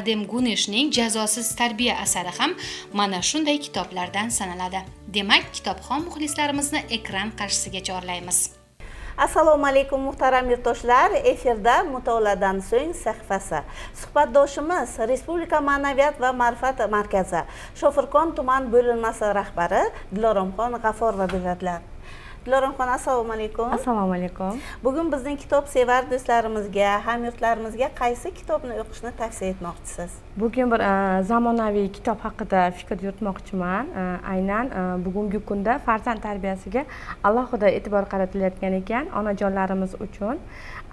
Adem Guneshning Jazosiz tarbiya asari ham mana shunday kitoblardan sanaladi. Demak, kitobxon muxlislarimizni ekran qarshisiga chorlaymiz. Assalomu alaykum muhtaram yurtdoshlar. Efirda mutolaadan so'ng sahifasi. Suhbatdoshimiz Respublika Ma'naviyat va ma'rifat markazi Shofirkon tuman bo'linmasi rahbari Diloromxon G'afforova bo'ladilar. Diloromxon, assalomu alaykum. Assalomu alaykum. Bugun bizning kitob sevar do'stlarimizga, hamyurtlarimizga qaysi kitobni o'qishni tavsiya etmoqchisiz? Bugun bir zamonaviy kitob haqida fikr yuritmoqchiman. Aynan bugungi kunda farzand tarbiyasiga alohida e'tibor qaratilayotgan ekan. Onajonlarimiz uchun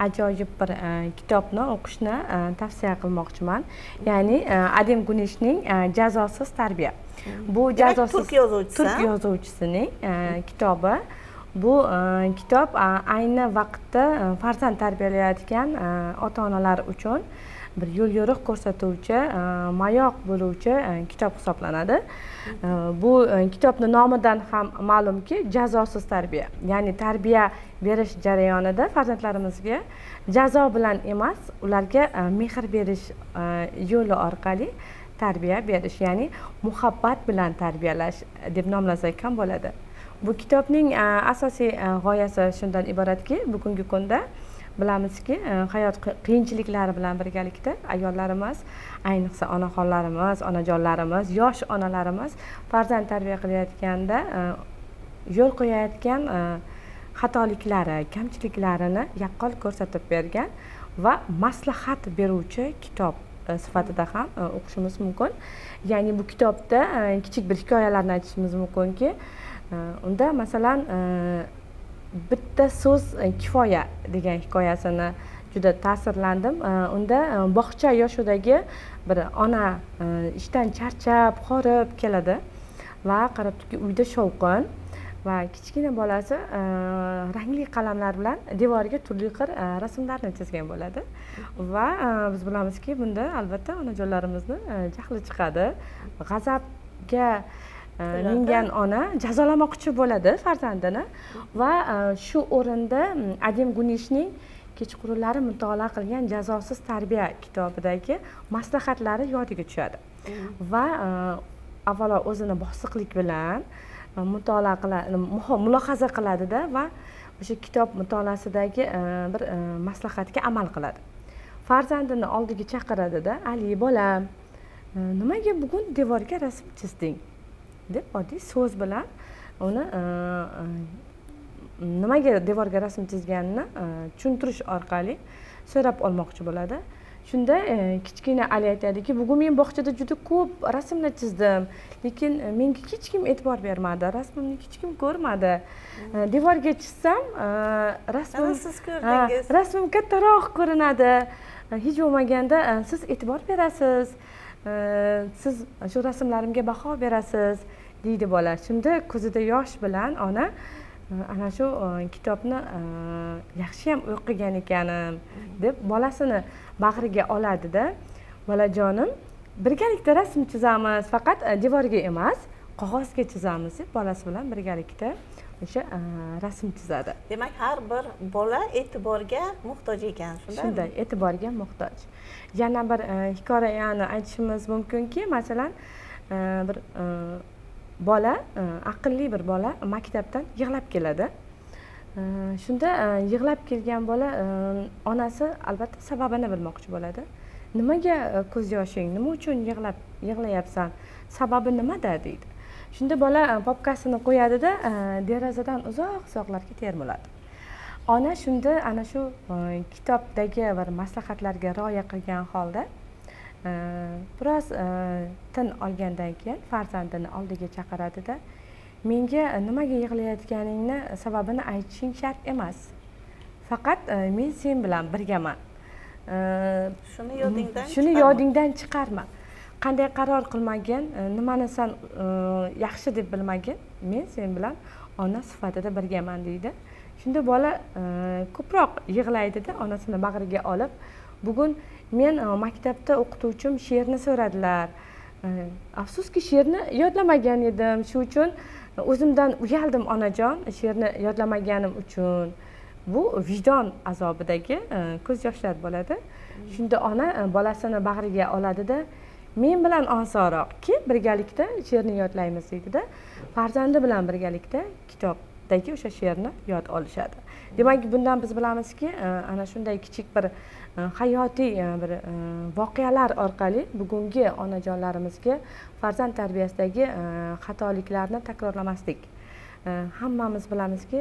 ajoyib bir kitobni o'qishni tavsiya qilmoqchiman. Ya'ni Adem Guneshning Jazosiz tarbiya. Bu jazosiz turk yozuvchisining kitobi. Bu kitob ayni vaqtda farzand tarbiyalayotgan ota-onalar uchun bir yo'l yo'riq ko'rsatuvchi, mayoq bo'luvchi kitob hisoblanadi. Bu kitobning nomidan ham ma'lumki, jazosiz tarbiya. Ya'ni tarbiya berish jarayonida farzandlarimizga jazo bilan emas, ularga mehr berish yo'li orqali tarbiya berish, ya'ni muhabbat bilan tarbiyalash deb nomlasak ham bo'ladi. Bu kitobning asosiy g'oyasi shundan iboratki, bugungi kunda bilamizki, hayot qiyinchiliklari bilan birgalikda ayollarimiz, ayniqsa onaxonlarimiz, onajonlarimiz, yosh onalarimiz farzand tarbiya qilayotganda yo'l qo'yayotgan xatoliklari, kamchiliklarini yaqqol ko'rsatib bergan va maslahat beruvchi kitob sifatida ham o'qishimiz mumkin. Ya'ni bu kitobda kichik bir hikoyalarni aytishimiz mumkinki, unda masalan bitta so'z kifoya degan hikoyasini juda ta'sirlandim. Unda bog'cha yoshidagi bir ona ishdan charchab, horib keladi va qarabdiki, uyda shovqin va kichkina bolasi rangli qalamlar bilan devoriga turli xil rasmlarni chizgan bo'ladi. Va biz bilamizki, bunda albatta onajonlarimizni jahli chiqadi. G'azabga mingan ona jazolamoqchi bo'ladi farzandini va shu o'rinda Adem Guneshning kechqurunlari mutolaa qilgan Jazosiz tarbiya kitobidagi maslahatlari yodiga tushadi. Va avvalo o'zini bosiqlik bilan mutolaa qiladi, mulohaza qiladida va o'sha kitob mutolaasidagi bir maslahatga amal qiladi. Farzandini oldiga chaqiradida, "Ali bolam, nimaga bugun devorga rasm chizding?" deb oddiy so'z bilan uni nimaga devorga rasm chizganini tushuntirish orqali so'rab olmoqchi bo'ladi. Shunda kichkina Ali aytadiki, "Bugun men bog'chada juda ko'p rasmlar chizdim, lekin menga hech kim e'tibor bermadi, rasmimni hech kim ko'rmadi. Devorga chizsam, siz ko'rdingiz. Rasmim kattaroq ko'rinadi. Hech bo'lmaganda siz e'tibor berasiz. Siz shu rasmlarimga baho berasiz", deydi bola. Shunda ko'zida yosh bilan ona ana shu kitobni yaxshi ham o'qigan ekanim deb bolasini bag'riga oladida, "Bolajonim, birgalikda rasm chizamiz, faqat devorga emas, qog'ozga chizamiz" deb bolasi bilan birgalikda o'sha rasm chizadi. Demak, har bir bola e'tiborga muhtoj ekan, shundaymi? Shunday, e'tiborga muhtoj. Yana bir hikoyani aytishimiz mumkinki, masalan, bir bola, aqlli bir bola maktabdan yig'lab keladi. Shunda yig'lab kelgan bola onasi albatta sababini bilmoqchi bo'ladi. "Nimaga ko'z yoshing? Nima uchun yig'layapsan? Sababi nimada?" deydi. Shunda bola papkasini qo'yadida, derazadan uzoq-uzoqlarga termiladi. Ona shunda ana shu kitobdagi bir maslahatlarga rioya qilgan holda biroz tin olgandan keyin farzandini oldiga chaqiradida, "Menga nimaga yig'layotganingni sababini aytishing shart emas. Faqat men sen bilan birgaman. Shuni yodingdan chiqarma. Qanday qaror qilmagin, nimani sen yaxshi deb bilmagin, men sen bilan ona sifatida birgaman", deydi. Shunda bola ko'proq yig'laydida, onasini bag'riga olib, "Bugun men maktabda o'qituvchim she'rni so'radilar. Afsuski she'rni yodlamagan edim. Shu uchun o'zimdan uyaldim onajon, she'rni yodlamaganim uchun. bu vijdon azobidagi ko'z yoshlar bo'ladi. Shunda ona bolasini bag'riga oladida, men bilan osonroq ki birgalikda she'rni yodlaymiz deydida, farzandi bilan birgalikda kitobdagi o'sha she'rni yod olishadi. Demak, bundan biz bilamizki, ana shunday kichik bir hayotiy bir voqealar orqali bugungi onajonlarimizga farzand tarbiyasidagi xatoliklarni takrorlamaslik. Hammamiz bilamizki,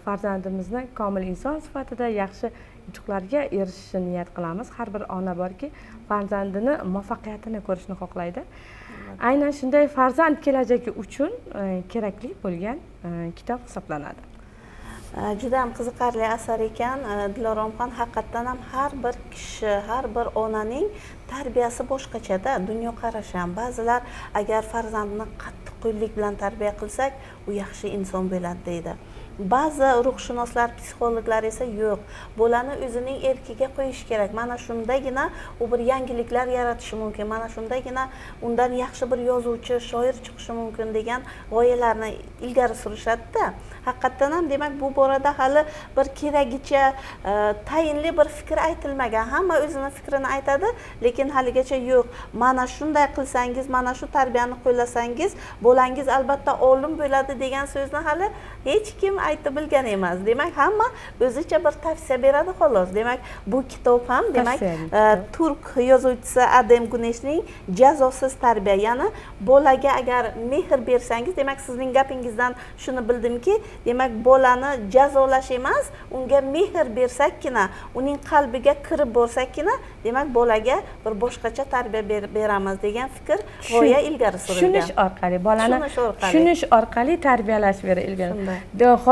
farzandimizni komil inson sifatida yaxshi yutuqlarga erishishni niyat qilamiz. Har bir ona borki, farzandini muvaffaqiyatini ko'rishni xohlaydi. Aynan shunday farzand kelajagi uchun kerakli bo'lgan kitob hisoblanadi. Juda ham qiziqarli asar ekan. Diloromxon, haqiqatdan ham har bir kishi, har bir onaning tarbiyasi boshqachada, dunyoqarashi ham. Ba'zilar agar farzandni qattiqqo'llik bilan tarbiya qilsak, u yaxshi inson bo'ladi deydi. Ba'zi ruhshunoslar, psixologlar esa yo'q, bolani o'zining erkiga qo'yish kerak. Mana shundagina u bir yangiliklar yaratishi mumkin. Mana shundagina undan yaxshi bir yozuvchi, shoir chiqishi mumkin degan g'oyalarni ilgari surishadi-da. Haqiqatdan ham demak bu borada hali bir keragicha tayinli bir fikr aytilmagan. Hamma o'zini fikrini aytadi, lekin haligacha yo'q. Mana shunday qilsangiz, mana shu tarbiyani qo'llasangiz, bolangiz albatta olim bo'ladi degan so'zni hali hech kim aytib bilgan emas. Demak, hamma o'zicha bir tavsiya beradi xolos. Demak, bu kitob ham demak turk yozuvchisi Adem Guneshning Jazosiz tarbiya, ya'ni bolaga agar mehr bersangiz, demak sizning gapingizdan shuni bildimki, demak bolani jazolash emas, unga mehr bersakkina, uning qalbiga kirib borsakkina, demak bolaga bir boshqacha tarbiya beramiz degan fikr g'oya ilgari surilgan. Tushunish orqali bolani tushunish orqali tarbiyalash ilgari.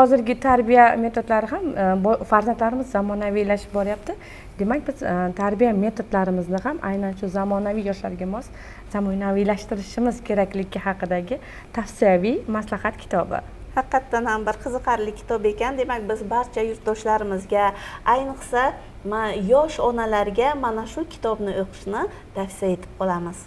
Hozirgi tarbiya metodlari ham farzandlarimiz zamonaviylashib boryapti. Demak, biz tarbiya metodlarimizni ham aynan shu zamonaviy yoshlarga mos zamonaviylashtirishimiz kerakligi haqidagi tavsiyaviy maslahat kitobi. Haqiqatdan ham bir qiziqarli kitob ekan. Demak, biz barcha yurtdoshlarimizga, ayniqsa yosh onalarga mana shu kitobni o'qishni tavsiya etib qolamiz.